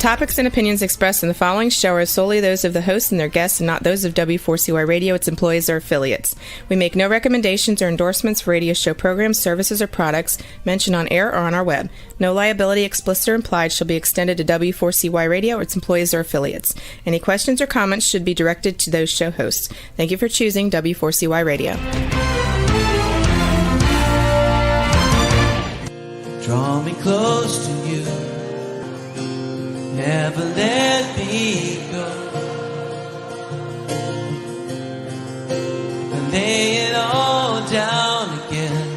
topics and opinions expressed in the following show are solely those of the hosts and their guests and not those of W4CY Radio, its employees, or affiliates. We make no recommendations or endorsements for radio show programs, services, or products mentioned on air or on our web. No liability, explicit or implied, shall be extended to W4CY Radio or its employees or affiliates. Any questions or comments should be directed to those show hosts. Thank you for choosing W4CY Radio. Draw me close to you, never let me go. I lay it all down again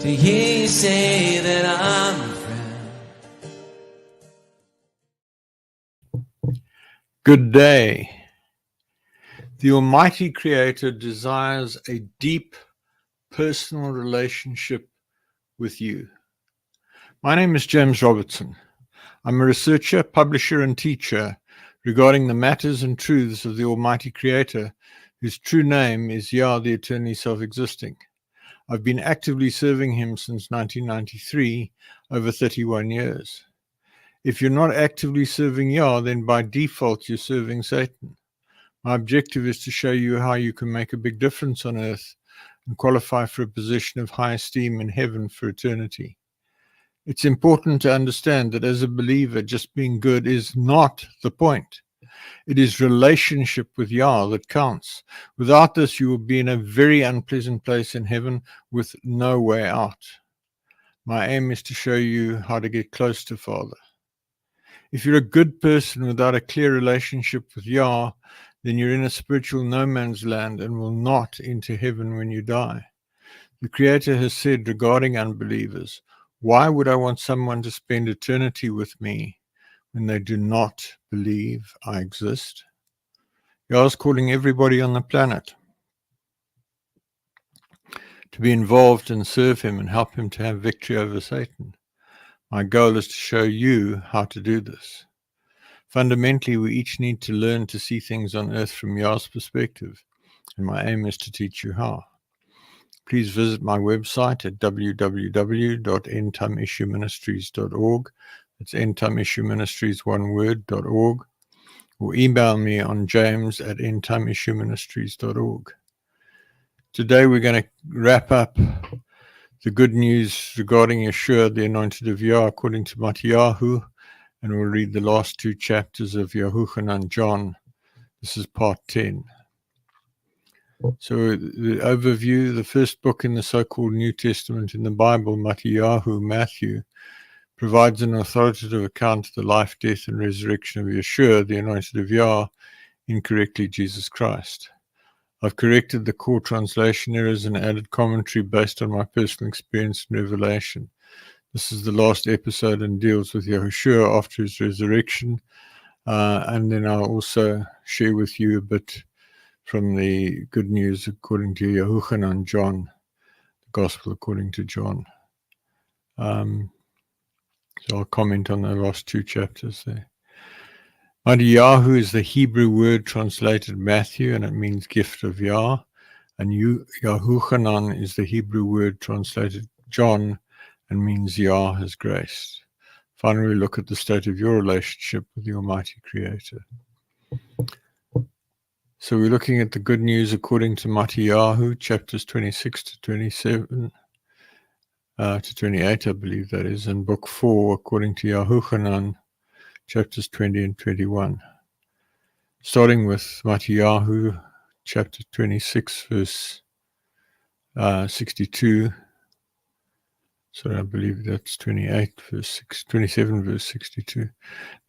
to hear you say that I'm a friend. Good day. The Almighty Creator desires a deep personal relationship with you. My name is James Robertson. I'm a researcher, publisher, and teacher regarding the matters and truths of the Almighty Creator, whose true name is Yah, the eternally self-existing. I've been actively serving him since 1993, over 31 years. If you're not actively serving Yah, then by default you're serving Satan. My objective is to show you how you can make a big difference on earth and qualify for a position of high esteem in heaven for eternity. It's important to understand that as a believer, just being good is not the point. It is relationship with Yah that counts. Without this, you will be in a very unpleasant place in heaven with no way out. My aim is to show you how to get close to Father. If you're a good person without a clear relationship with Yah, then you're in a spiritual no man's land and will not enter heaven when you die. The Creator has said regarding unbelievers, why would I want someone to spend eternity with me when they do not believe I exist? Yah is calling everybody on the planet to be involved and serve him and help him to have victory over Satan. My goal is to show you how to do this. Fundamentally, we each need to learn to see things on earth from Yah's perspective, and my aim is to teach you how. Please visit my website at www.endtimeissueministries.org. It's endtimeissueministries, one word, .org, or email me on james@endtimeissueministries.org. Today we're going to wrap up the good news regarding Yahooshua, the Anointed of Yah, according to MattihYahoo, and we'll read the last two chapters of Yahooshua John. This is part 10. So the overview, the first book in the so-called New Testament in the Bible, MattihYahoo Matthew, provides an authoritative account of the life, death, and resurrection of Yahooshua, the Anointed of Yah, incorrectly Jesus Christ. I've corrected the core translation errors and added commentary based on my personal experience and revelation. This is the last episode and deals with Yahooshua after his resurrection. And then I'll also share with you a bit from the good news according to Yahooshua John, the gospel according to John. So I'll comment on the last two chapters there. MattihYahoo is the Hebrew word translated Matthew, and it means gift of Yah. And Yahooshua is the Hebrew word translated John, and means Yah has graced. Finally, we look at the state of your relationship with the Almighty Creator. So we're looking at the good news according to MattihYahoo, chapters 26 to 27, to 28, I believe that is, and book 4, according to Yahooshua, chapters 20 and 21. Starting with MattihYahoo, chapter 26, verse 62. So I believe that's 27, verse 62.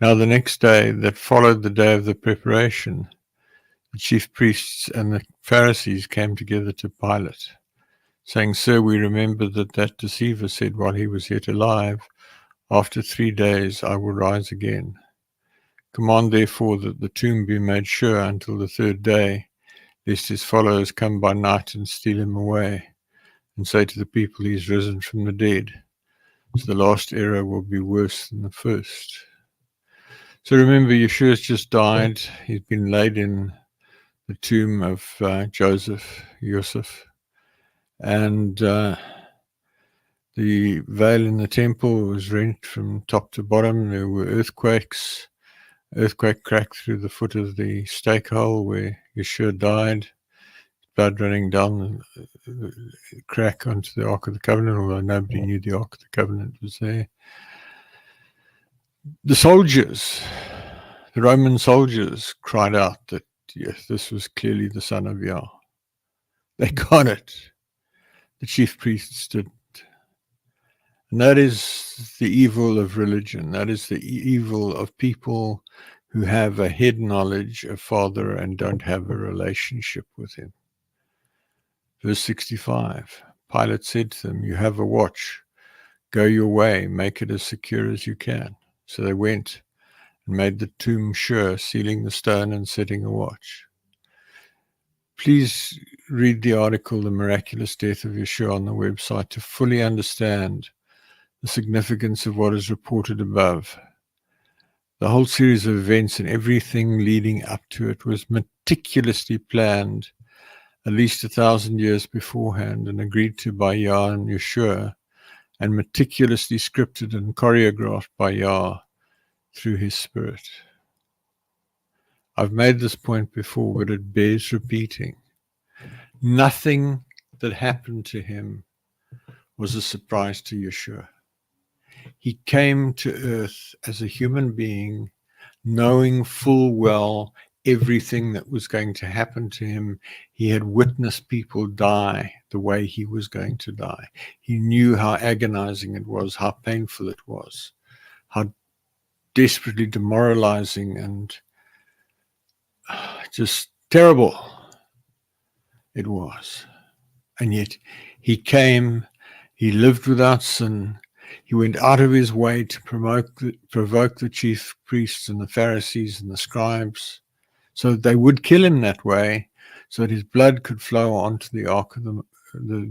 Now the next day that followed the day of the preparation, the chief priests and the Pharisees came together to Pilate, saying, Sir, we remember that deceiver said while he was yet alive, after 3 days I will rise again. Command therefore that the tomb be made sure until the 3rd day, lest his followers come by night and steal him away, and say to the people, he is risen from the dead. So the last error will be worse than the first. So remember, Yahooshua has just died. He's been laid in the tomb of Joseph, and The veil in the temple was rent from top to bottom. There were earthquakes. Earthquake cracked through the foot of the stake hole where Yahshua died. Blood running down the crack onto the Ark of the Covenant, although nobody knew the Ark of the Covenant was there. The soldiers, the Roman soldiers, cried out that, yes, this was clearly the Son of Yah. They got it. The chief priests didn't. And that is the evil of religion. That is the evil of people who have a head knowledge of Father and don't have a relationship with him. Verse 65, Pilate said to them, you have a watch. Go your way, make it as secure as you can. So they went and made the tomb sure, sealing the stone and setting a watch. Please read the article, The Miraculous Death of Yahshua, on the website to fully understand the significance of what is reported above. The whole series of events and everything leading up to it was meticulously planned at least 1,000 years beforehand and agreed to by Yah and Yahshua, and meticulously scripted and choreographed by Yah through his Spirit. I've made this point before, but it bears repeating. Nothing that happened to him was a surprise to Yahshua. He came to earth as a human being, knowing full well everything that was going to happen to him. He had witnessed people die the way he was going to die. He knew how agonizing it was, how painful it was, how desperately demoralizing and just terrible it was. And yet he came, he lived without sin. He went out of his way to provoke the chief priests and the Pharisees and the scribes so that they would kill him that way, so that his blood could flow onto the Ark of the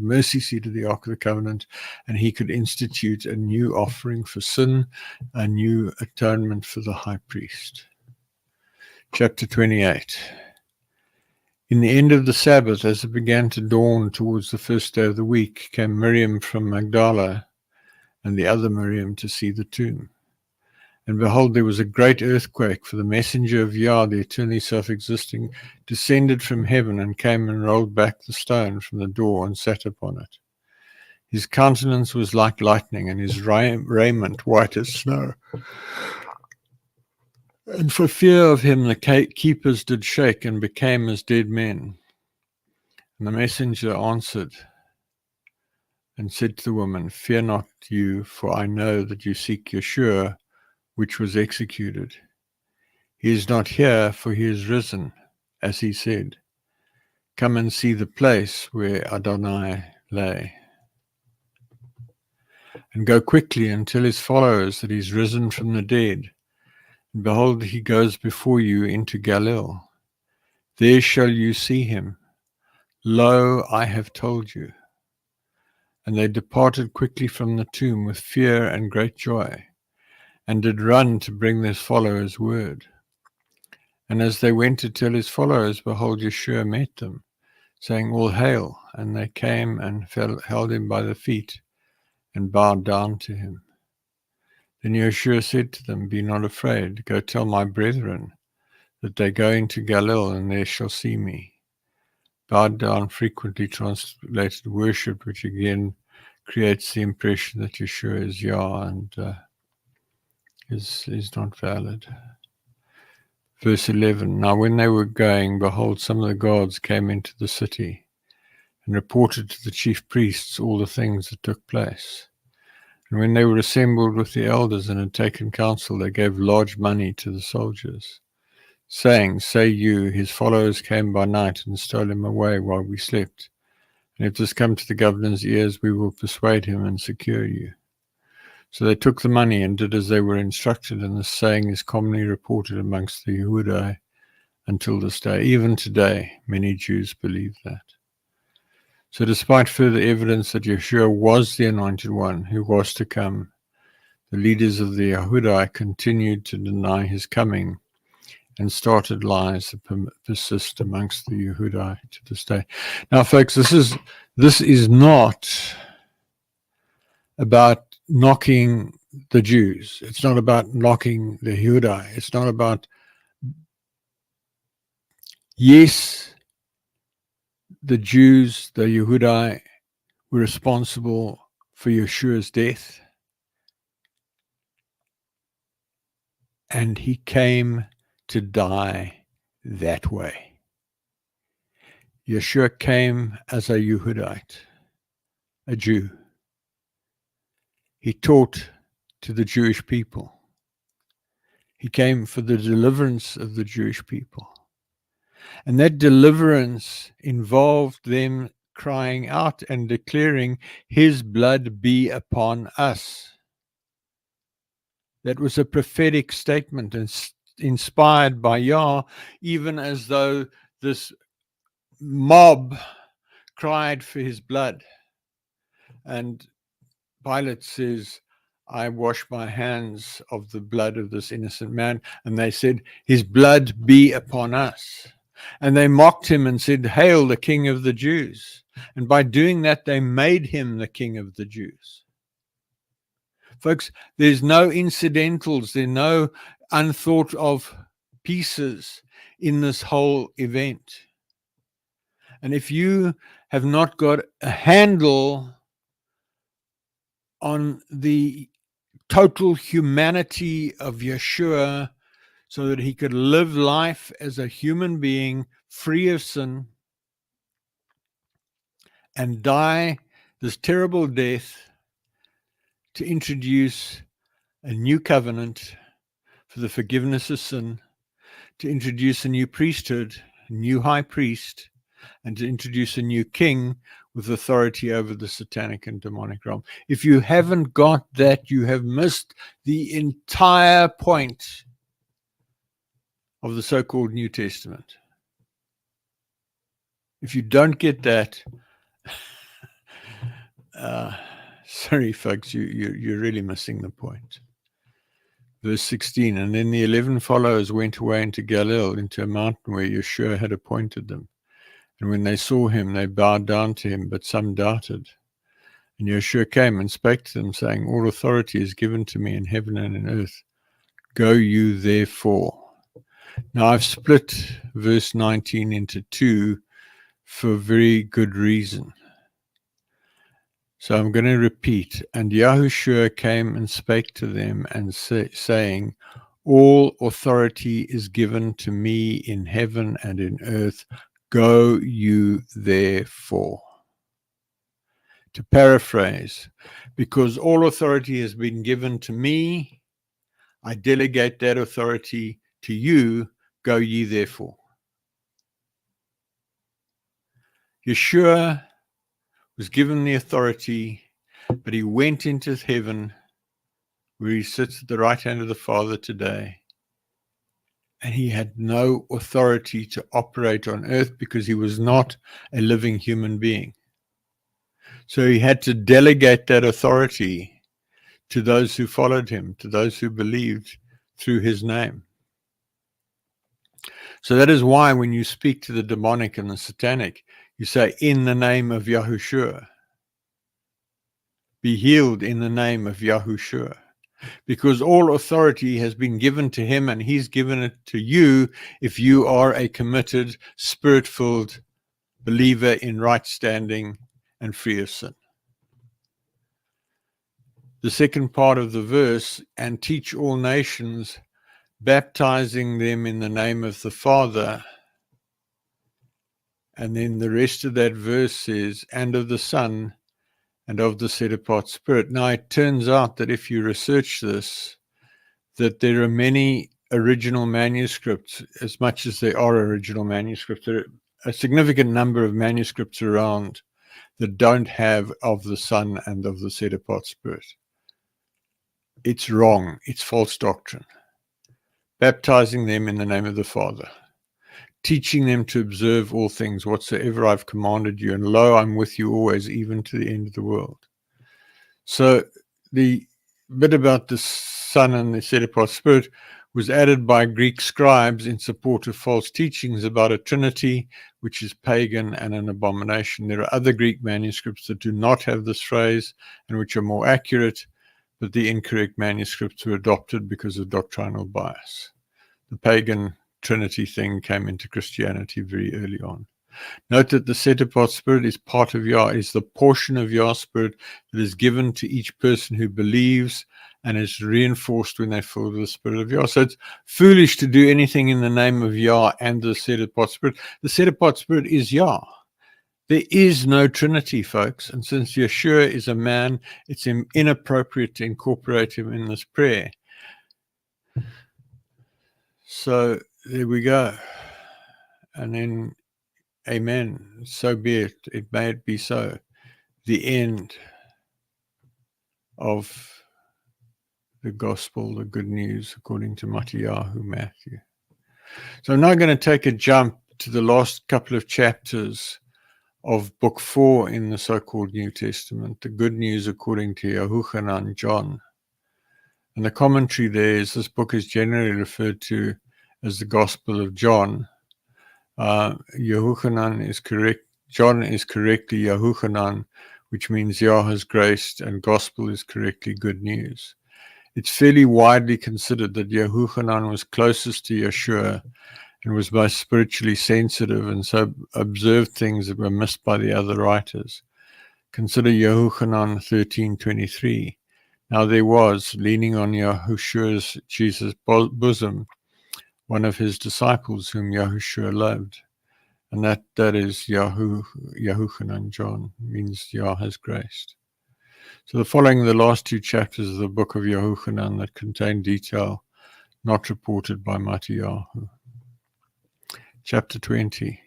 mercy seat of the Ark of the Covenant, and he could institute a new offering for sin, a new atonement for the high priest. Chapter 28. In the end of the Sabbath, as it began to dawn towards the first day of the week, came Miriam from Magdala and the other Miriam to see the tomb. And behold, there was a great earthquake, for the messenger of Yah, the eternally self-existing, descended from heaven and came and rolled back the stone from the door and sat upon it. His countenance was like lightning, and his raiment white as snow. And for fear of him the keepers did shake and became as dead men. And the messenger answered and said to the woman, fear not you, for I know that you seek Yahshua, which was executed. He is not here, for he is risen, as he said. Come and see the place where Adonai lay. And go quickly and tell his followers that he is risen from the dead. And behold, he goes before you into Galilee. There shall you see him. Lo, I have told you. And they departed quickly from the tomb with fear and great joy, and did run to bring their followers word. And as they went to tell his followers, behold, Yahshua met them, saying, all hail. And they came and held him by the feet and bowed down to him. Then Yahshua said to them, be not afraid. Go tell my brethren that they go into Galilee, and there shall see me. Bowed down, frequently translated worship, which again creates the impression that Yahshua is Yah and is not valid. Verse 11, now when they were going, behold, some of the guards came into the city and reported to the chief priests all the things that took place. And when they were assembled with the elders and had taken counsel, they gave large money to the soldiers, saying, say you, his followers came by night and stole him away while we slept. And if this come to the governor's ears, we will persuade him and secure you. So they took the money and did as they were instructed, and this saying is commonly reported amongst the Yehudai until this day. Even today, many Jews believe that. So despite further evidence that Yahshua was the Anointed One who was to come, the leaders of the Yehudai continued to deny his coming and started lies that persist amongst the Yehudai to this day. Now, folks, this is not about knocking the Jews. It's not about knocking the Yehudai. It's not about, yes, the Jews, the Yehudai, were responsible for Yeshua's death. And he came to die that way. Yeshua came as a Yehudite, a Jew. He taught to the Jewish people. He came for the deliverance of the Jewish people. And that deliverance involved them crying out and declaring, his blood be upon us. That was a prophetic statement and inspired by Yah, even as though this mob cried for his blood. And Pilate says, I wash my hands of the blood of this innocent man. And they said, his blood be upon us. And they mocked him and said, hail the King of the Jews. And by doing that, they made him the King of the Jews. Folks, there's no incidentals, there are no unthought of pieces in this whole event. And if you have not got a handle on the total humanity of Yeshua, so that he could live life as a human being free of sin and die this terrible death to introduce a new covenant for the forgiveness of sin, to introduce a new priesthood, a new high priest, and to introduce a new king with authority over the satanic and demonic realm. If you haven't got that, you have missed the entire point of the so-called New Testament. If you don't get that, sorry, folks, you're really missing the point. Verse 16, and then the 11 followers went away into Galilee, into a mountain where Yeshua had appointed them. And when they saw him, they bowed down to him, but some doubted. And Yeshua came and spake to them, saying, all authority is given to me in heaven and in earth. Go you therefore. Now, I've split verse 19 into two for very good reason. So I'm going to repeat. And Yahooshua came and spake to them and saying, all authority is given to me in heaven and in earth. Go you therefore. To paraphrase, because all authority has been given to me, I delegate that authority to you. Go ye therefore. Yeshua was given the authority, but he went into heaven where he sits at the right hand of the Father today. And he had no authority to operate on earth because he was not a living human being. So he had to delegate that authority to those who followed him, to those who believed through his name. So that is why when you speak to the demonic and the satanic, you say, in the name of Yahooshua. Be healed in the name of Yahooshua. Because all authority has been given to him, and he's given it to you if you are a committed, spirit-filled believer in right standing and free of sin. The second part of the verse, and teach all nations, baptizing them in the name of the Father. And then the rest of that verse says, and of the Son, and of the set-apart Spirit. Now, it turns out that if you research this, that there are many original manuscripts, as much as there are original manuscripts. There are a significant number of manuscripts around that don't have of the Son and of the set-apart Spirit. It's wrong. It's false doctrine. Baptizing them in the name of the Father, teaching them to observe all things whatsoever I've commanded you, and lo, I'm with you always, even to the end of the world. So the bit about the Son and the set-apart Spirit, was added by Greek scribes in support of false teachings about a trinity, which is pagan and an abomination. There are other Greek manuscripts that do not have this phrase and which are more accurate, but the incorrect manuscripts were adopted because of doctrinal bias. The pagan trinity thing came into Christianity very early on. Note that the set-apart spirit is part of Yah, is the portion of Yah's spirit that is given to each person who believes and is reinforced when they feel the spirit of Yah. So it's foolish to do anything in the name of Yah and the set-apart spirit. The set-apart spirit is Yah. There is no Trinity, folks. And since Yeshua is a man, it's inappropriate to incorporate him in this prayer. So there we go. And then, amen. So be it. It may it be so. The end of the gospel, the good news, according to MattihYahoo Matthew. So I'm now going to take a jump to the last couple of chapters of book 4 in the so-called New Testament, the good news according to Yahooshua John. And the commentary there is this book is generally referred to as the Gospel of John. Yahooshua is correct. John is correctly Yahooshua, which means Yah has graced, and gospel is correctly good news. It's fairly widely considered that Yahooshua was closest to Yeshua and was most spiritually sensitive, and so observed things that were missed by the other writers. Consider Yahooshua 13:23. Now there was, leaning on Yahushua's Jesus' bosom, one of his disciples whom Yahushua loved. And that is Yahooshua John, means Yah has graced. So the last two chapters of the book of Yahooshua that contain detail not reported by MattihYahoo. Chapter 20.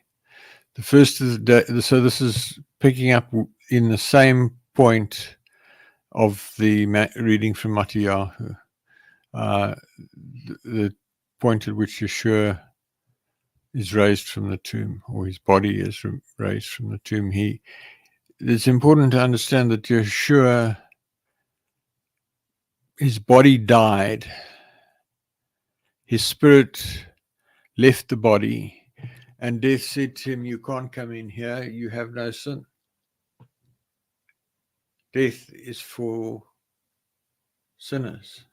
The first is so this is picking up in the same point of the reading from MattihYahoo. The point at which Yeshua is raised from the tomb, or his body is raised from the tomb. It's important to understand that Yeshua, his body died, his spirit left the body, and death said to him, "You can't come in here, you have no sin." Death is for sinners.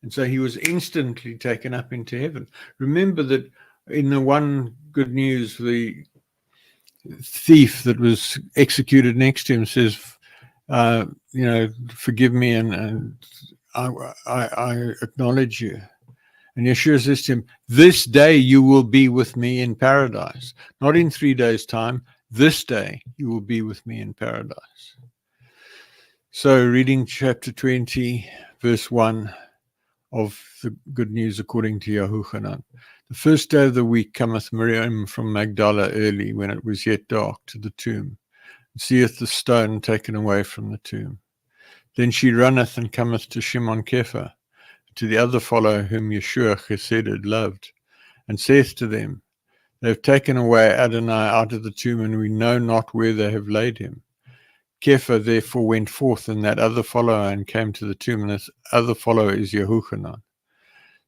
And so he was instantly taken up into heaven. Remember that in the one good news, the thief that was executed next to him says, forgive me, and I acknowledge you. And Yeshua says to him, this day you will be with me in paradise. Not in 3 days' time. This day you will be with me in paradise. So reading chapter 20, verse 1 of the good news according to Yahooshua. The first day of the week cometh Miriam from Magdala early, when it was yet dark, to the tomb, and seeth the stone taken away from the tomb. Then she runneth and cometh to Shimon Kepha, to the other follower whom Yeshua Chesed loved, and saith to them, They have taken away Adonai out of the tomb, and we know not where they have laid him. Kepha therefore went forth, and that other follower, and came to the tomb, and this other follower is Yahooshua.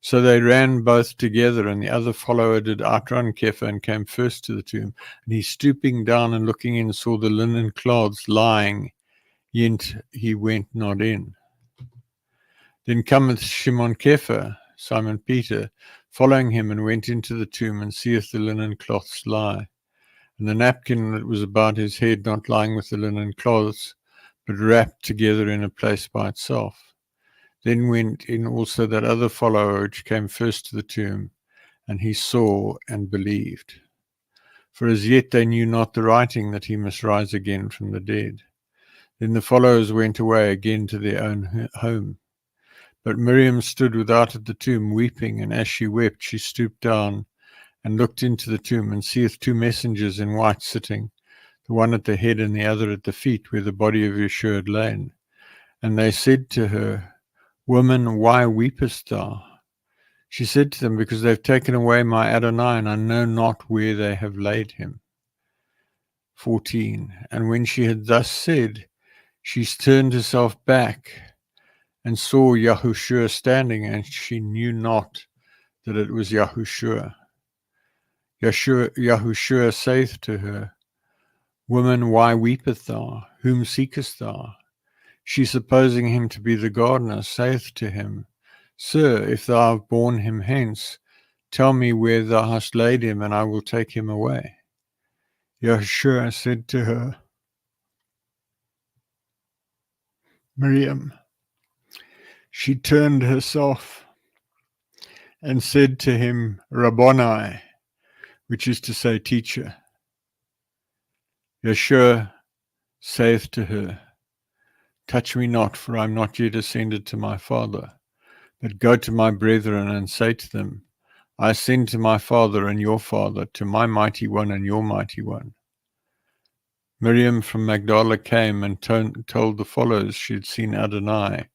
So they ran both together, and the other follower did outrun Kepha, and came first to the tomb. And he, stooping down and looking in, saw the linen cloths lying, yet he went not in. Then cometh Shimon Kepha, Simon Peter, following him, and went into the tomb, and seeth the linen cloths lie, and the napkin that was about his head not lying with the linen cloths, but wrapped together in a place by itself. Then went in also that other follower which came first to the tomb, and he saw and believed. For as yet they knew not the writing, that he must rise again from the dead. Then the followers went away again to their own home. But Miriam stood without at the tomb, weeping, and as she wept, she stooped down and looked into the tomb, and seeth 2 messengers in white sitting, the one at the head and the other at the feet, where the body of Yeshua had lain. And they said to her, Woman, why weepest thou? She said to them, Because they have taken away my Adonai, and I know not where they have laid him. 14. And when she had thus said, she turned herself back, and saw Yahooshua standing, and she knew not that it was Yahooshua. Yahooshua saith to her, Woman, why weepest thou? Whom seekest thou? She, supposing him to be the gardener, saith to him, Sir, if thou have borne him hence, tell me where thou hast laid him, and I will take him away. Yahooshua said to her, Miriam. She turned herself and said to him, Rabboni, which is to say, teacher. Yahshua saith to her, Touch me not, for I am not yet ascended to my Father, but go to my brethren and say to them, I ascend to my Father and your Father, to my mighty one and your mighty one. Miriam from Magdala came and told the followers she had seen Adonai,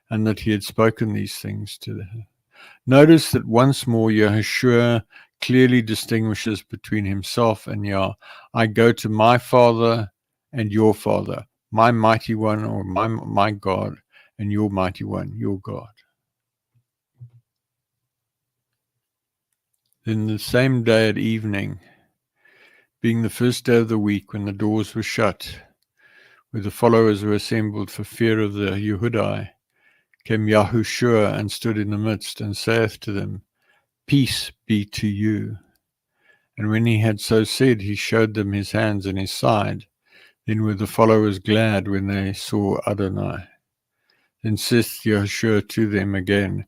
and that he had spoken these things to her. Notice that once more Yahooshua clearly distinguishes between himself and Yah. I go to my Father and your Father, my mighty one, or my God, and your mighty one, your God. Then the same day at evening, being the first day of the week, when the doors were shut, where the followers were assembled for fear of the Yehudai, came Yahooshua and stood in the midst, and saith to them, Peace be to you. And when he had so said, he showed them his hands and his side. Then were the followers glad when they saw Adonai. Then saith Yahooshua to them again,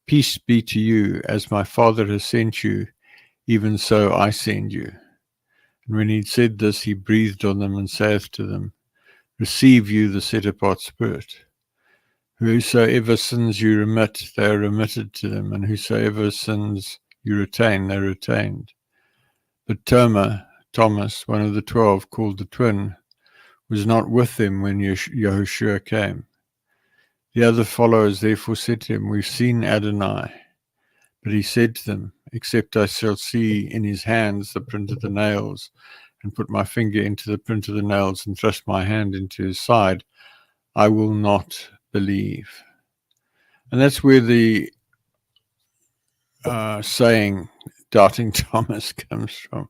Peace be to you, as my Father has sent you, even so I send you. And when he said this, he breathed on them and saith to them, Receive you the set-apart Spirit. Whosoever sins you remit, they are remitted to them, and whosoever sins you retain, they are retained. But Thomas, one of the 12, called the twin, was not with them when Yahooshua came. The other followers therefore said to him, We've seen Adonai. But he said to them, Except I shall see in his hands the print of the nails, and put my finger into the print of the nails, and thrust my hand into his side, I will not believe. And that's where the saying, Doubting Thomas, comes from.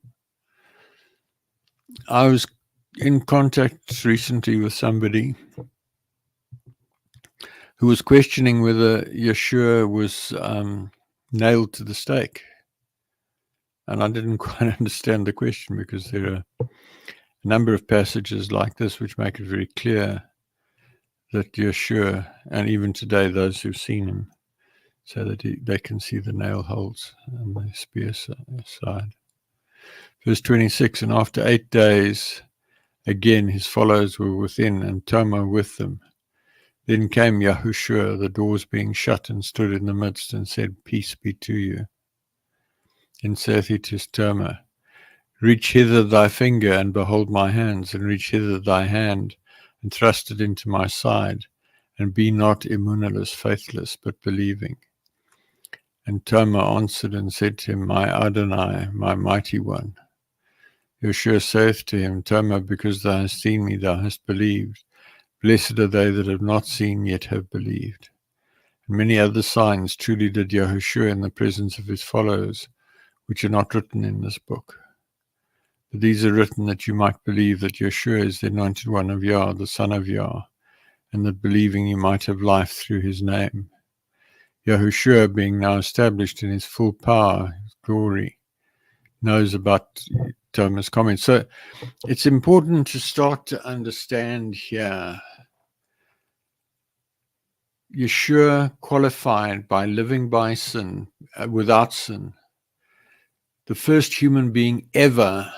I was in contact recently with somebody who was questioning whether Yeshua was nailed to the stake. And I didn't quite understand the question, because there are a number of passages like this which make it very clear that Yeshua, and even today those who've seen him, so that they can see the nail holes and the spear side. Verse 26, and after 8 days, again his followers were within, and Thomas with them. Then came Yahooshua, the doors being shut, and stood in the midst, and said, Peace be to you. Then saith he to Thomas, Reach hither thy finger, and behold my hands, and reach hither thy hand, and thrust it into my side, and be not immuniless, faithless, but believing. And Thomas answered and said to him, My Adonai, my mighty one. Yeshua saith to him, Thomas, because thou hast seen me, thou hast believed. Blessed are they that have not seen, yet have believed. And many other signs truly did Yahooshua in the presence of his followers, which are not written in this book. But these are written that you might believe that Yeshua is the anointed one of Yah, the Son of Yah, and that believing you might have life through his name. Yahooshua, being now established in his full power, his glory, knows about Thomas' comments. So it's important to start to understand here. Yeshua qualified by living by sin, without sin, the first human being ever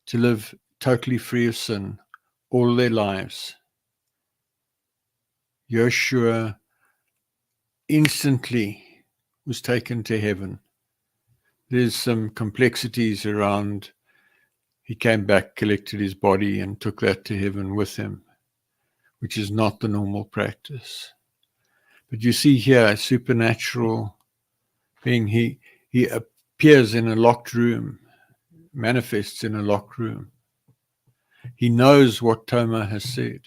to live totally free of sin all their lives. Yeshua instantly was taken to heaven. There's some complexities around. He came back, collected his body, and took that to heaven with him, which is not the normal practice. But you see here a supernatural being. He appears in a locked room, manifests in a locked room. He knows what Thomas has said.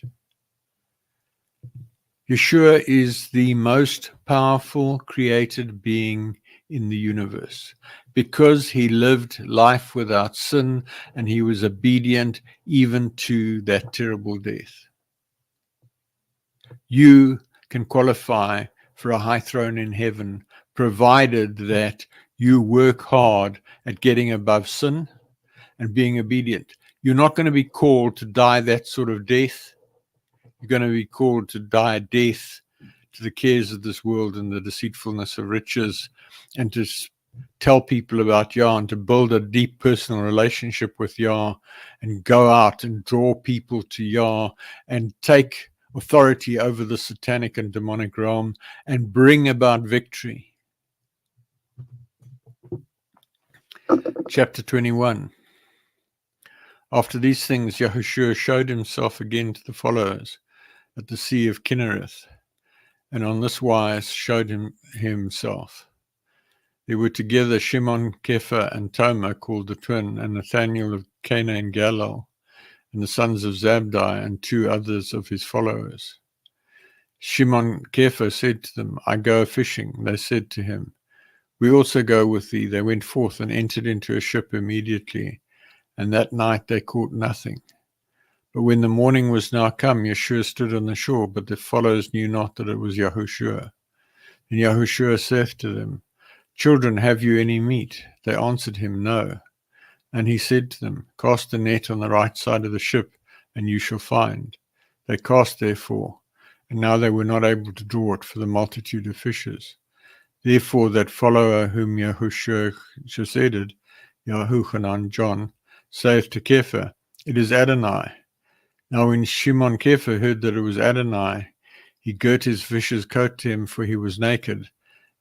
Yahshua is the most powerful created being in the universe because he lived life without sin and he was obedient even to that terrible death. You can qualify for a high throne in heaven, provided that you work hard at getting above sin and being obedient. You're not going to be called to die that sort of death. You're going to be called to die a death to the cares of this world and the deceitfulness of riches, and to tell people about Yah and to build a deep personal relationship with Yah and go out and draw people to Yah and take authority over the satanic and demonic realm and bring about victory. Chapter 21. After these things, Yahooshua showed himself again to the followers at the Sea of Kinnereth, and on this wise showed himself. There were together Shimon, Kepha, and Toma, called the twin, and Nathanael of Cana in Galilee, and the sons of Zabdi, and 2 others of his followers. Shimon Kepha said to them, I go fishing. They said to him, we also go with thee. They went forth and entered into a ship immediately, and that night they caught nothing. But when the morning was now come, Yahshua stood on the shore, but the followers knew not that it was Yahooshua. And Yahooshua saith to them, Children, have you any meat? They answered him, No. And he said to them, Cast the net on the right side of the ship, and you shall find. They cast therefore, and now they were not able to draw it for the multitude of fishes. Therefore that follower whom Yahooshua succeeded, Yahuchanan John, saith to Kepha, It is Adonai. Now when Shimon Kepha heard that it was Adonai, he girt his fisher's coat to him, for he was naked,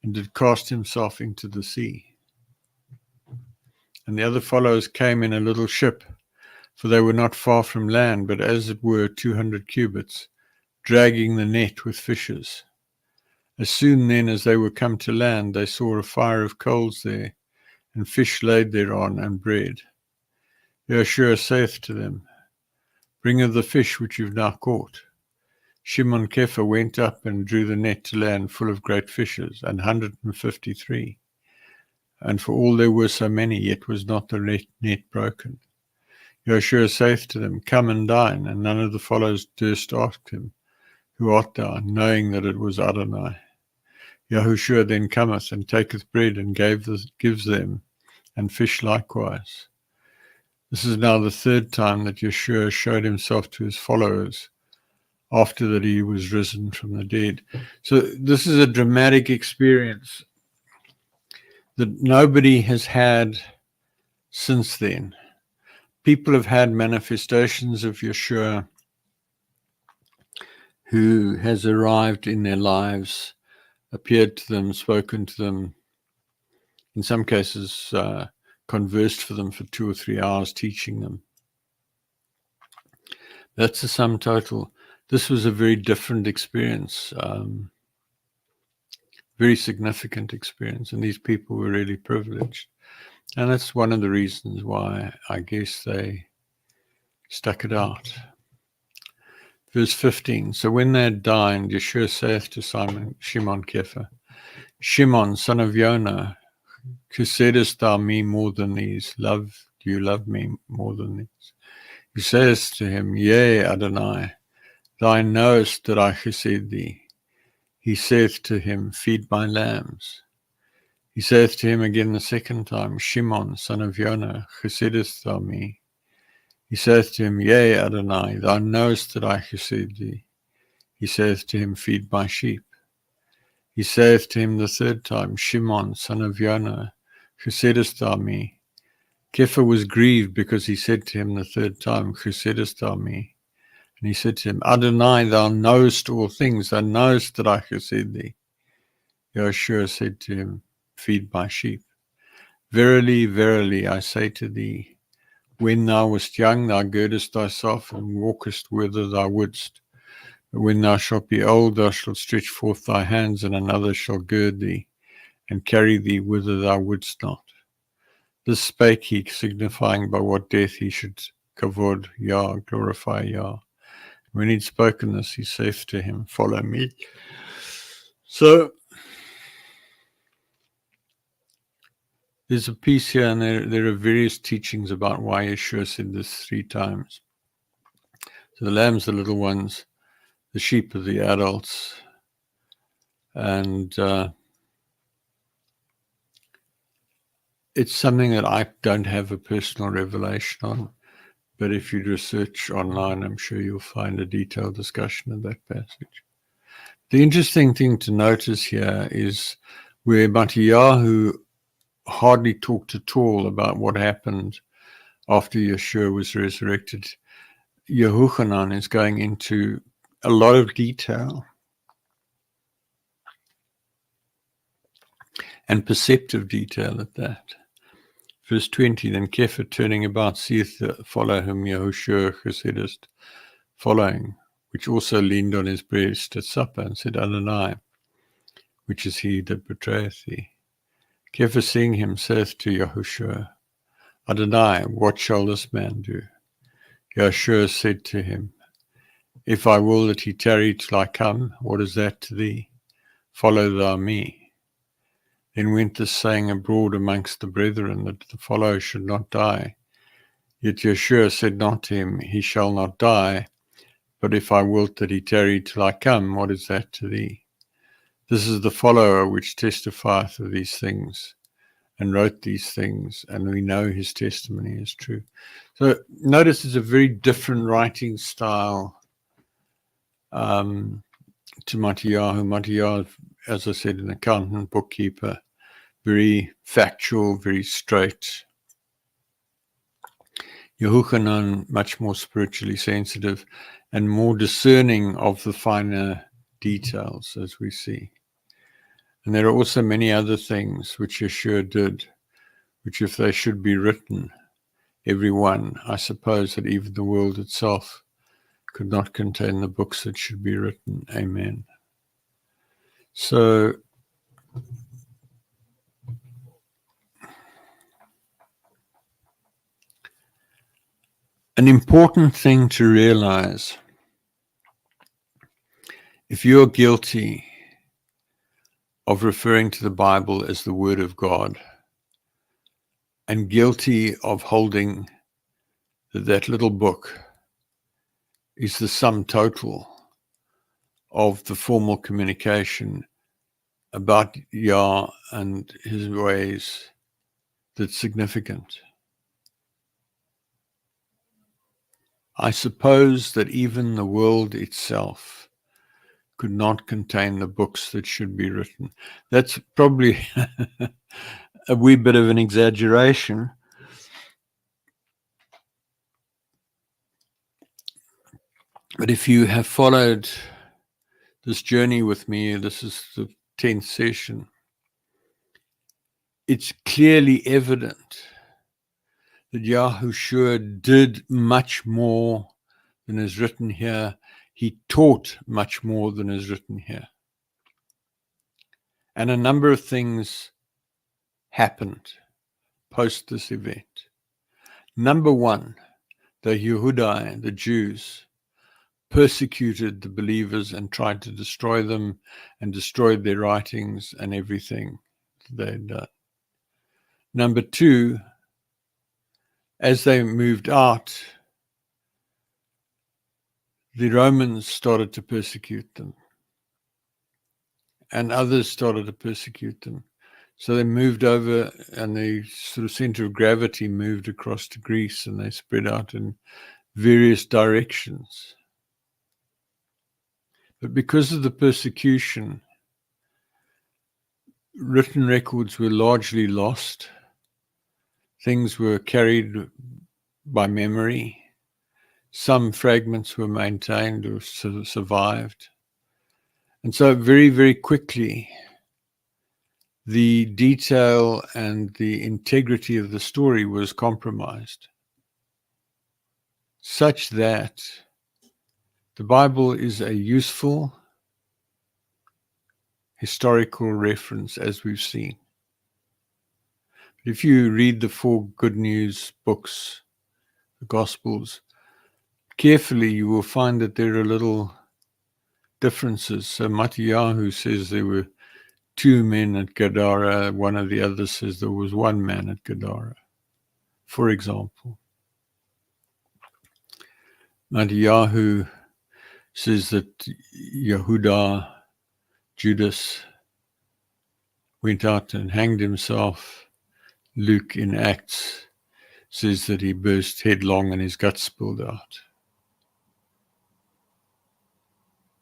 and did cast himself into the sea. And the other followers came in a little ship, for they were not far from land, but as it were 200 cubits, dragging the net with fishes. As soon then as they were come to land, they saw a fire of coals there, and fish laid thereon, and bread. Yahshua saith to them, Bring of the fish which you've now caught. Shimon Kepha went up and drew the net to land full of great fishes, 153. And for all there were so many, yet was not the net broken. Yahshua saith to them, Come and dine. And none of the followers durst ask him, Who art thou? Knowing that it was Adonai. Yahushua then cometh and taketh bread and gives them, and fish likewise. This is now the 3rd time that Yahshua showed himself to his followers after that he was risen from the dead. So this is a dramatic experience that nobody has had since then. People have had manifestations of Yahshua who has arrived in their lives, appeared to them, spoken to them, in some cases conversed for them for 2 or 3 hours, teaching them. That's the sum total. This was a very different experience, very significant experience, and these people were really privileged. And that's one of the reasons why I guess they stuck it out. Verse 15, So when they had dined, Yahshua saith to Shimon Kepha, Shimon, son of Yonah, considerest thou me more than these? Do you love me more than these? He says to him, Yea, Adonai, thou knowest that I chesed thee. He saith to him, Feed my lambs. He saith to him again the 2nd time, Shimon, son of Yonah, chesedest thou me? He saith to him, Yea, Adonai, thou knowest that I chesed thee. He saith to him, Feed my sheep. He saith to him the 3rd time, Shimon, son of Yonah, chesedest thou me? Kepha was grieved because he said to him the 3rd time, chesedest thou me? And he said to him, Adonai, thou knowest all things, thou knowest that I chesed thee. Yahshua said to him, Feed my sheep. Verily, verily, I say to thee, when thou wast young, thou girdest thyself and walkest whither thou wouldst. But when thou shalt be old, thou shalt stretch forth thy hands, and another shall gird thee, and carry thee whither thou wouldst not. This spake he, signifying by what death he should kavod Yah, glorify Yah. When he'd spoken this, he said to him, "Follow me." So there's a piece here, and there are various teachings about why Yeshua said this 3 times. So the lambs are the little ones, the sheep are the adults, and it's something that I don't have a personal revelation on, but if you research online, I'm sure you'll find a detailed discussion of that passage. The interesting thing to notice here is where MattihYahoo hardly talked at all about what happened after Yeshua was resurrected. Yehochanan is going into a lot of detail and perceptive detail at that. Verse 20, then Kepha turning about seeth the follow whom Yahooshua Chesedist following, which also leaned on his breast at supper, and said, Adonai, which is he that betrayeth thee. Kepha seeing him saith to Yahooshua, Adonai, what shall this man do? Yahooshua said to him, if I will that he tarry till I come, what is that to thee? Follow thou me. Then went this saying abroad amongst the brethren, that the follower should not die. Yet Yeshua said not to him, he shall not die, but if I wilt that he tarry till I come, what is that to thee? This is the follower which testifieth of these things, and wrote these things, and we know his testimony is true. So notice it's a very different writing style to MattihYahoo. MattihYahoo, as I said, an accountant, bookkeeper, very factual, very straight. Yehochanan, much more spiritually sensitive and more discerning of the finer details, as we see. And there are also many other things which Yeshua did, which if they should be written, every one, I suppose that even the world itself could not contain the books that should be written. Amen. So an important thing to realize, if you're guilty of referring to the Bible as the Word of God, and guilty of holding that little book is the sum total of the formal communication about Yah and his ways, that's significant. I suppose that even the world itself could not contain the books that should be written. That's probably a wee bit of an exaggeration. But if you have followed this journey with me, this is the 10th session, it's clearly evident that Yahooshua did much more than is written here. He taught much more than is written here. And a number of things happened post this event. Number one, the Yehudai, the Jews, persecuted the believers and tried to destroy them and destroyed their writings and everything they'd done. Number two, as they moved out, the Romans started to persecute them, and others started to persecute them. So they moved over, and the sort of center of gravity moved across to Greece, and they spread out in various directions. But because of the persecution, written records were largely lost. Things were carried by memory. Some fragments were maintained or survived. And so very, very quickly, the detail and the integrity of the story was compromised, such that the Bible is a useful historical reference, as we've seen. If you read the 4 good news books, the Gospels, carefully, you will find that there are little differences. So MattihYahoo says there were 2 men at Gadara. One of the others says there was 1 man at Gadara, for example. MattihYahoo says that Judas, went out and hanged himself. Luke in Acts says that he burst headlong and his guts spilled out.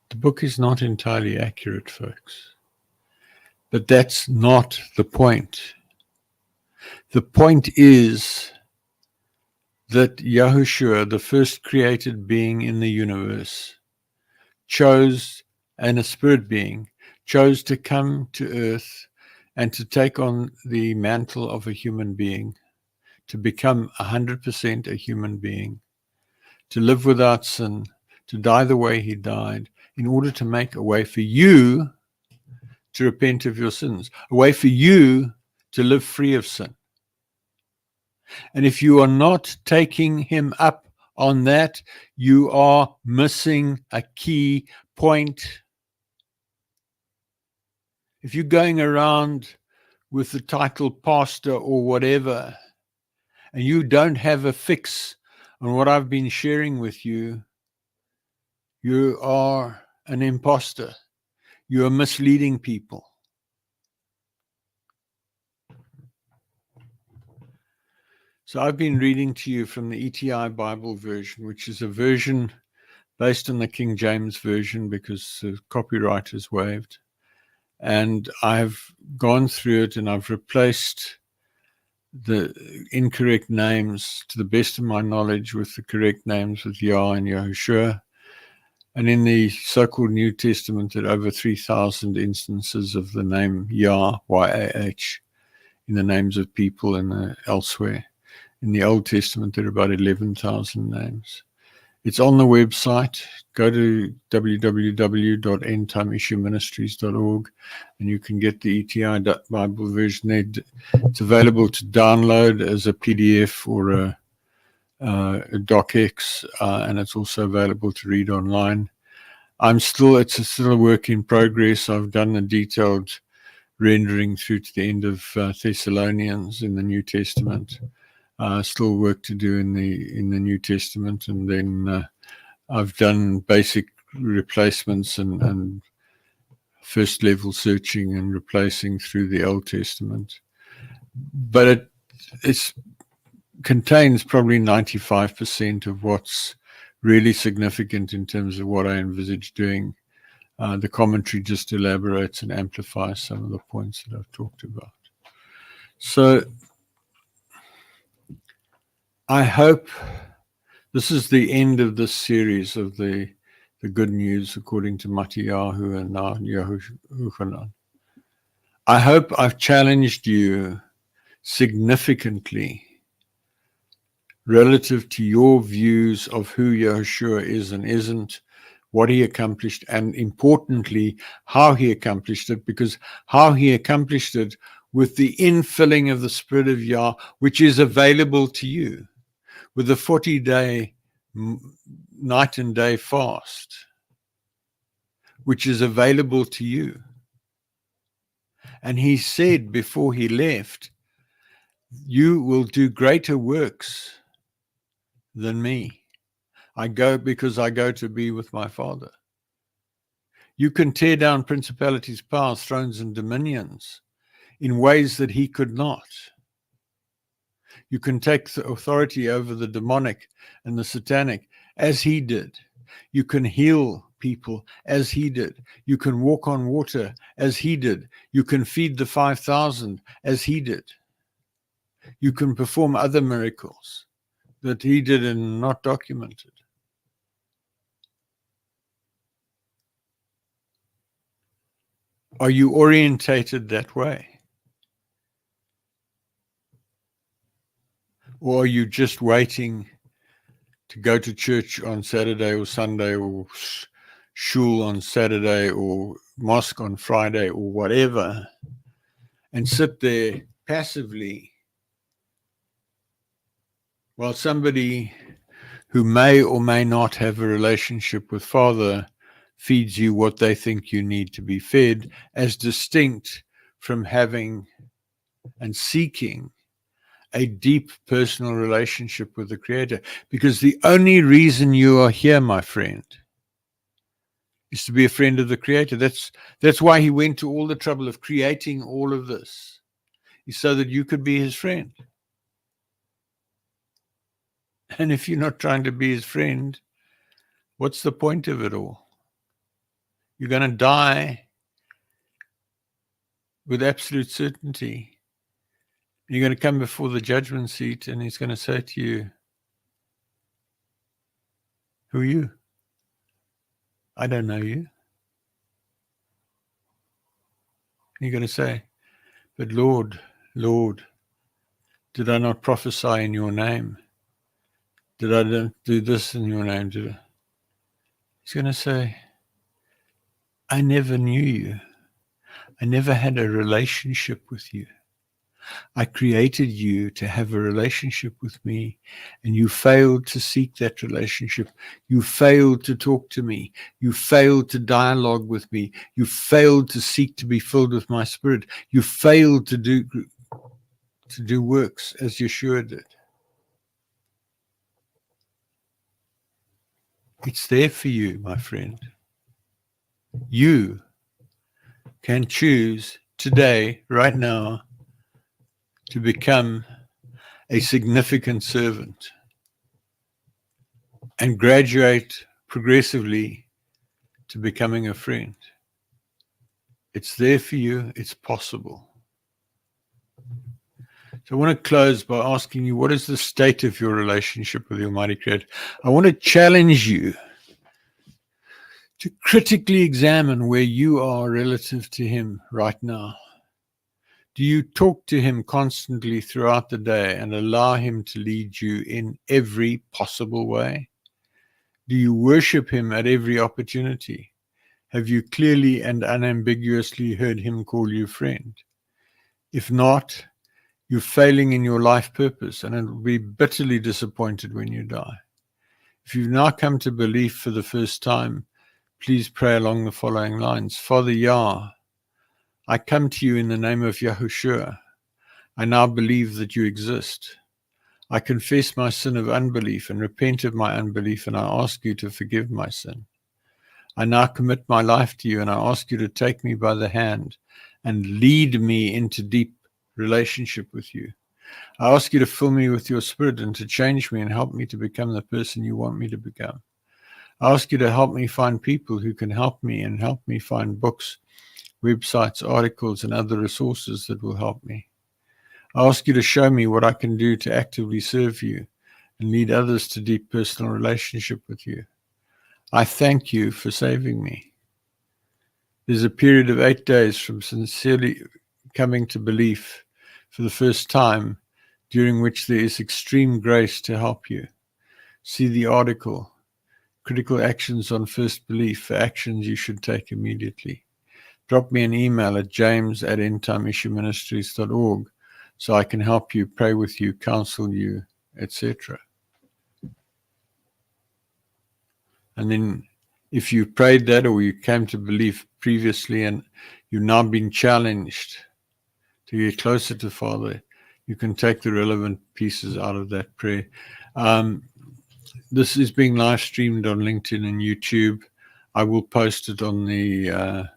The book is not entirely accurate, folks. But that's not the point. The point is that Yahooshua, the first created being in the universe, chose, and a spirit being, chose to come to earth and to take on the mantle of a human being, to become 100% a human being, to live without sin, to die the way he died, in order to make a way for you to repent of your sins, a way for you to live free of sin. And if you are not taking him up on that, you are missing a key point. If you're going around with the title pastor or whatever, and you don't have a fix on what I've been sharing with you, you are an imposter. You are misleading people. So I've been reading to you from the ETI Bible version, which is a version based on the King James version because the copyright is waived. And I've gone through it and I've replaced the incorrect names to the best of my knowledge with the correct names with Yah and Yahooshua. And in the so-called New Testament, there are over 3,000 instances of the name Yah, Y-A-H, in the names of people and elsewhere. In the Old Testament, there are about 11,000 names. It's on the website. Go to www.endtimeissueministries.org and you can get the ETI Bible version there. It's available to download as a PDF or a docx, and it's also available to read online. It's still a work in progress. I've done a detailed rendering through to the end of Thessalonians in the New Testament. Still work to do in the New Testament, and then I've done basic replacements and first level searching and replacing through the Old Testament. But it contains probably 95% of what's really significant in terms of what I envisage doing. The commentary just elaborates and amplifies some of the points that I've talked about. So I hope this is the end of this series of the good news according to MattihYahoo and now Yahooshua. I hope I've challenged you significantly relative to your views of who Yahooshua is and isn't, what he accomplished, and importantly, how he accomplished it, because how he accomplished it with the infilling of the Spirit of Yah, which is available to you, with a 40-day night and day fast, which is available to you. And he said before he left, you will do greater works than me. I go because I go to be with my Father. You can tear down principalities, powers, thrones, and dominions in ways that he could not. You can take the authority over the demonic and the satanic as he did. You can heal people as he did. You can walk on water as he did. You can feed the 5,000 as he did. You can perform other miracles that he did and not documented. Are you orientated that way? Or are you just waiting to go to church on Saturday or Sunday or shul on Saturday or mosque on Friday or whatever and sit there passively while somebody who may or may not have a relationship with Father feeds you what they think you need to be fed, as distinct from having and seeking a deep personal relationship with the Creator. Because the only reason you are here, my friend, is to be a friend of the Creator. That's why he went to all the trouble of creating all of this, is so that you could be his friend. And if you're not trying to be his friend, what's the point of it all? You're going to die with absolute certainty. You're going to come before the judgment seat, and he's going to say to you, who are you? I don't know you. You're going to say, but Lord, Lord, did I not prophesy in your name? Did I not do this in your name? He's going to say, I never knew you. I never had a relationship with you. I created you to have a relationship with me, and you failed to seek that relationship. You failed to talk to me. You failed to dialogue with me. You failed to seek to be filled with my Spirit. You failed to do works as Yahooshua did. It's there for you, my friend. You can choose today, right now, to become a significant servant and graduate progressively to becoming a friend. It's there for you. It's possible. So I want to close by asking you, what is the state of your relationship with the Almighty Creator? I want to challenge you to critically examine where you are relative to him right now. Do you talk to him constantly throughout the day and allow him to lead you in every possible way? Do you worship him at every opportunity? Have you clearly and unambiguously heard him call you friend? If not, you're failing in your life purpose, and it will be bitterly disappointed when you die. If you've now come to belief for the first time, please pray along the following lines. Father Yah, I come to you in the name of Yahooshua. I now believe that you exist. I confess my sin of unbelief and repent of my unbelief, and I ask you to forgive my sin. I now commit my life to you, and I ask you to take me by the hand and lead me into deep relationship with you. I ask you to fill me with your Spirit and to change me and help me to become the person you want me to become. I ask you to help me find people who can help me, and help me find books, websites, articles, and other resources that will help me. I ask you to show me what I can do to actively serve you and lead others to deep personal relationship with you. I thank you for saving me. There's a period of 8 days from sincerely coming to belief for the first time, during which there is extreme grace to help you. See the article, Critical Actions on First Belief for Actions You Should Take Immediately. Drop me an email at james@endtimeissueministries.org so I can help you, pray with you, counsel you, etc. And then if you prayed that, or you came to belief previously and you've now been challenged to get closer to Father, you can take the relevant pieces out of that prayer. This is being live streamed on LinkedIn and YouTube. I will post it on the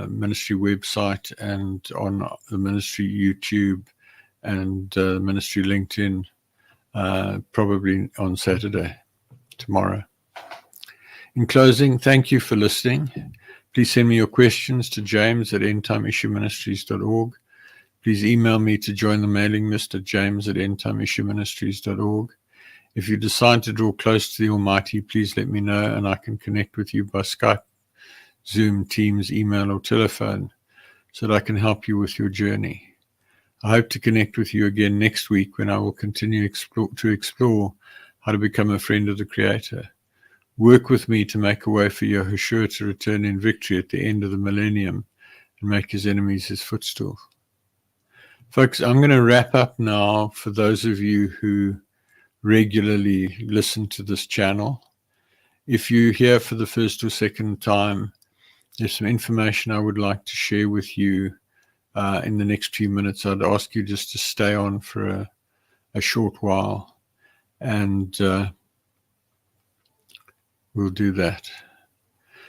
ministry website and on the ministry YouTube and ministry LinkedIn, probably on Saturday, tomorrow. In closing, thank you for listening. Please send me your questions to james@endtimeissueministries.org. Please email me to join the mailing list at james@endtimeissueministries.org. If you decide to draw close to the Almighty, please let me know, and I can connect with you by Skype, Zoom, Teams, email, or telephone so that I can help you with your journey. I hope to connect with you again next week, when I will continue to explore how to become a friend of the Creator. Work with me to make a way for Yahooshua to return in victory at the end of the millennium and make his enemies his footstool. Folks, I'm going to wrap up now for those of you who regularly listen to this channel. If you're here for the first or second time, there's some information I would like to share with you in the next few minutes. I'd ask you just to stay on for a short while, and we'll do that.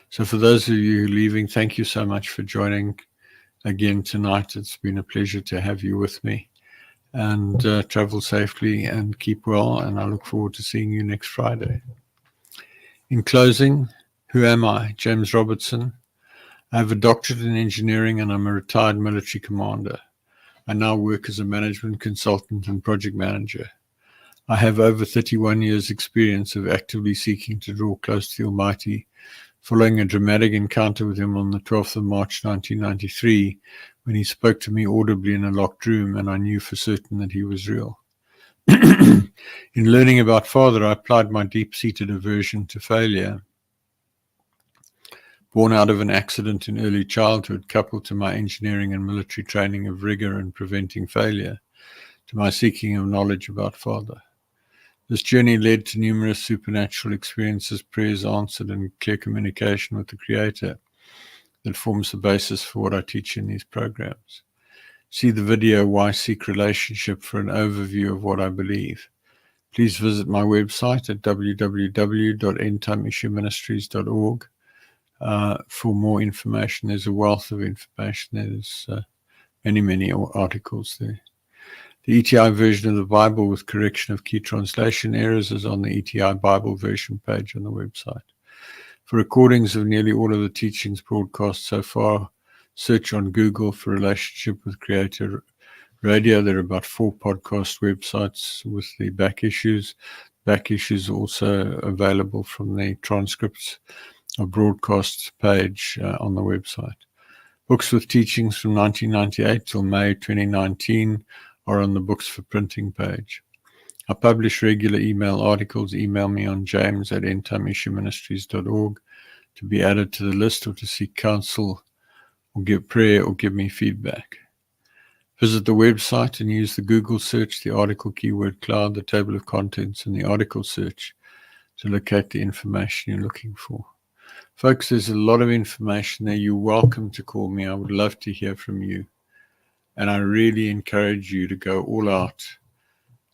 So for those of you leaving, thank you so much for joining again tonight. It's been a pleasure to have you with me, and travel safely and keep well, and I look forward to seeing you next Friday. In closing, who am I? James Robertson. I have a doctorate in engineering and I'm a retired military commander. I now work as a management consultant and project manager. I have over 31 years' experience of actively seeking to draw close to the Almighty, following a dramatic encounter with him on the 12th of March 1993, when he spoke to me audibly in a locked room and I knew for certain that he was real. In learning about Father, I applied my deep-seated aversion to failure, born out of an accident in early childhood, coupled to my engineering and military training of rigor and preventing failure, to my seeking of knowledge about Father. This journey led to numerous supernatural experiences, prayers answered, and clear communication with the Creator that forms the basis for what I teach in these programs. See the video, Why Seek Relationship, for an overview of what I believe. Please visit my website at www.endtimeissueministries.org for more information. There's a wealth of information. There's many articles there. The ETI version of the Bible with correction of key translation errors is on the ETI Bible version page on the website. For recordings of nearly all of the teachings broadcast so far, search on Google for Relationship with Creator Radio. There are about 4 podcast websites with the back issues. Back issues are also available from the transcripts of broadcasts page on the website. Books with teachings from 1998 till May 2019 are on the Books for Printing page. I publish regular email articles. Email me on james@endtimeissueministries.org to be added to the list or to seek counsel or give prayer or give me feedback. Visit the website and use the Google search, the article keyword cloud, the table of contents, and the article search to locate the information you're looking for. Folks, there's a lot of information there. You're welcome to call me. I would love to hear from you. And I really encourage you to go all out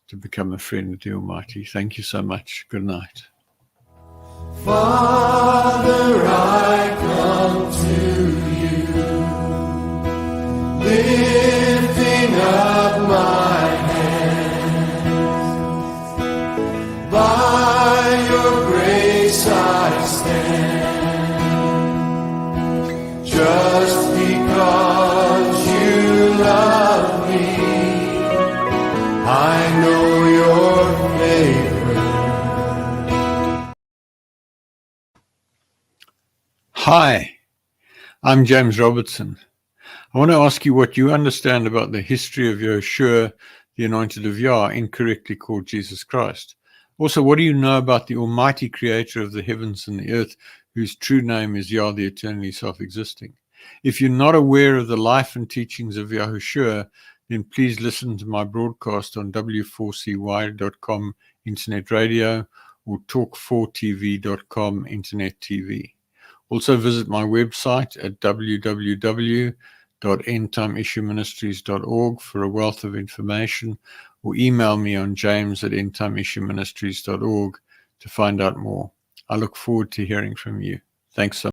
to become a friend of the Almighty. Thank you so much. Good night. Father, I come to you, lifting up my hands. By your grace I stand, just because you love me. I know your favor. Hi, I'm James Robertson. I want to ask you what you understand about the history of Yahooshua, the Anointed of Yah, incorrectly called Jesus Christ. Also, what do you know about the Almighty Creator of the heavens and the earth, whose true name is Yah, the eternally self-existing? If you're not aware of the life and teachings of Yahooshua, then please listen to my broadcast on w4cy.com internet radio or talk4tv.com internet TV. Also visit my website at www.endtimeissueministries.org for a wealth of information, or email me on james@endtimeissueministries.org to find out more. I look forward to hearing from you. Thanks so much.